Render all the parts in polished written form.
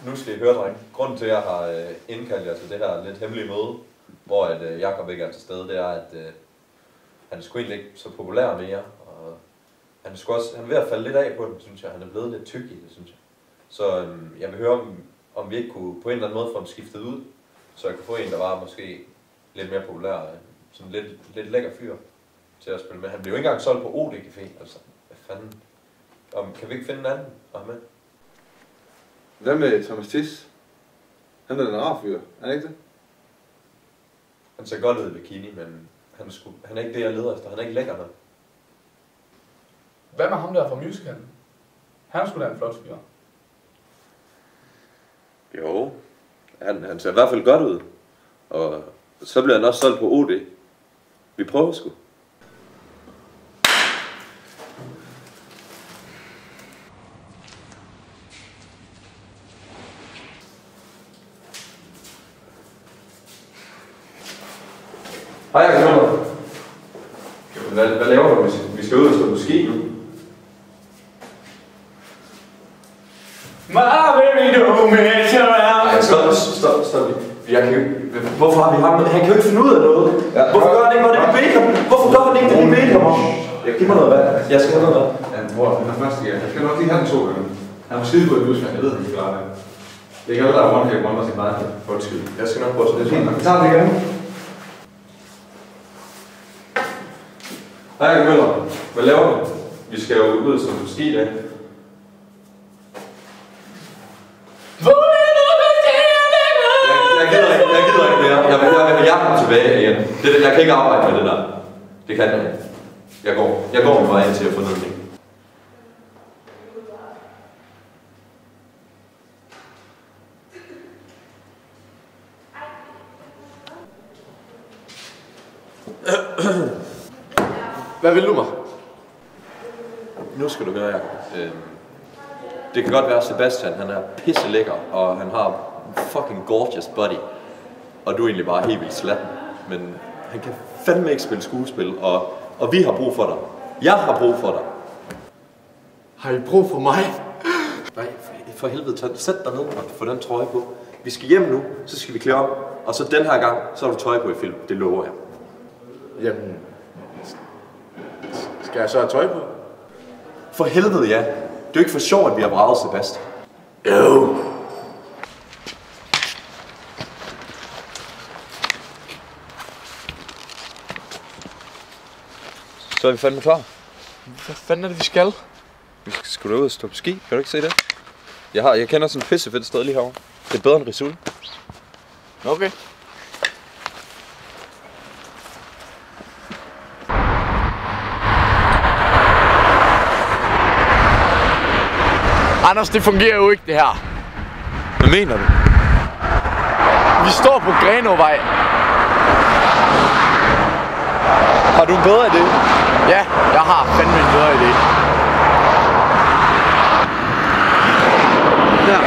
Nu skal I høre, drenge. Grunden til, at jeg har indkaldt jer til det her lidt hemmelige møde, hvor at Jakob ikke er til stede, det er, at han er sgu egentlig ikke så populær mere. Og han er ved at falde lidt af på den, synes jeg. Han er blevet lidt tyk i det, synes jeg. Så jeg vil høre, om vi ikke kunne på en eller anden måde få ham skiftet ud, så jeg kunne få en, der var måske lidt mere populær, sådan lidt lækker fyr til at spille med. Han blev jo ikke engang solgt på OD Café, altså. Hvad fanden? Kan vi ikke finde en anden at have med? Hvad med Thomas Thies? Han er en rar fyr, er han ikke det? Han ser godt ud i bikini, men han er ikke det, jeg leder efter. Han er ikke lækker nok. Hvad med ham der fra musicalen? Han skulle da en flot fyr. Jo, han ser i hvert fald godt ud. Og så bliver han også solgt på OD. Vi prøver sgu. Hej, jeg kommer. Hvad laver du? Vi skal ud og stå på ski nu. Stop. Hvorfor har vi ham? Han kan jo ikke finde ud af noget. Ja, hvorfor gør han ikke det, vi bedte ham? Hvorfor gør han ikke det, vi bedte ham? Jeg giver mig noget vand. Jeg skal have noget vand. Ja, bror, han er først igen. Jeg skal nok lige have den 2 gange. Han var skide på i Musicalen, jeg ved, han ikke klarer det. Det kan jo være one-cake wonder sin meget for et skyld. Jeg skal nok prøve at det. Vi tager det igen. Hej, Møller. Hvad laver du? Vi skal jo ud og stå på ski i dag. Jeg gider ikke mere. Jeg vil have jagten tilbage igen. Jeg kan ikke arbejde med det der. Det kan jeg ikke. Jeg går med vej ind til at få noget ting. Hvad vil du mig? Nu skal du høre, Jacob. Det kan godt være, at Sebastian han er pisse lækker, og han har en fucking gorgeous body. Og du er egentlig bare helt vildt slatten. Men han kan fandme ikke spille skuespil, og vi har brug for dig. Jeg har brug for dig. Har I brug for mig? Nej, for helvede, sæt dig ned og få den trøje på. Vi skal hjem nu, så skal vi klæde op. Og så den her gang, så har du tøj på i film. Det lover jeg. Jamen, skal jeg så have tøj på? For helvede, ja. Det er jo ikke for sjovt, at vi har braget Sebastian. Jo. Så er vi fandme klar. Hvad fanden er det, vi skal? Vi skal ud og stå på ski. Kan du ikke se det? Jeg kender sådan et pissefedt sted lige herovre. Det er bedre end Risul. Okay. Anders, det fungerer jo ikke det her. Hvad mener du? Vi står på Grenåvej. Har du en bedre idé? Ja, jeg har fandme en bedre idé. Ja.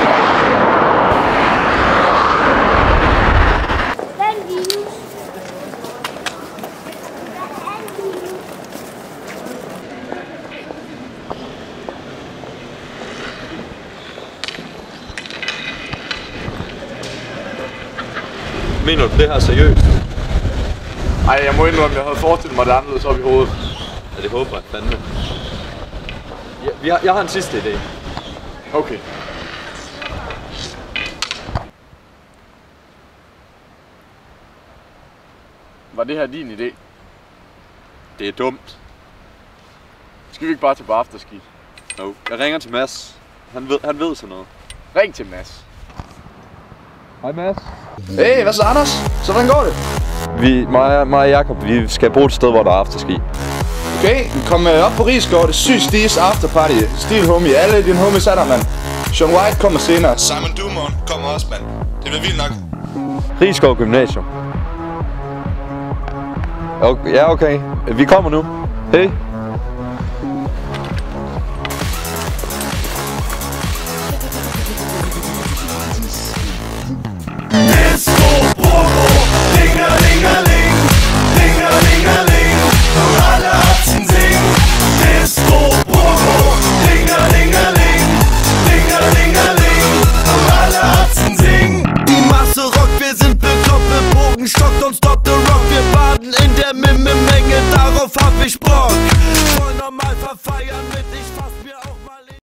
Mener du det her seriøst? Ej, jeg må indrømme, jeg havde forestillet mig det anderledes op i hovedet. Ja, det håber jeg fandme. Jeg har en sidste idé. Okay. Var det her din idé? Det er dumt. Skal vi ikke bare til på afterski? Jo, jeg ringer til Mads. Han ved sådan noget. Ring til Mads. Hej Mads. Hey, hvad så Anders? Så hvordan går det? Mig og Jacob, vi skal bo et sted, hvor der er afterski. Okay, vi kommer op på Risgaard, det sygt stis afterparty. Stil homie, alle dine homies er der, mand. Sean White kommer senere. Simon Dumont kommer også, mand. Det bliver vildt nok. Risgaard Gymnasium. Ja, okay. Vi kommer nu. Hej. Disco, Regen stockt und stop the rock. Wir baden in der Menge, darauf hab ich Bock. Voll normal verfeiern mit ich fast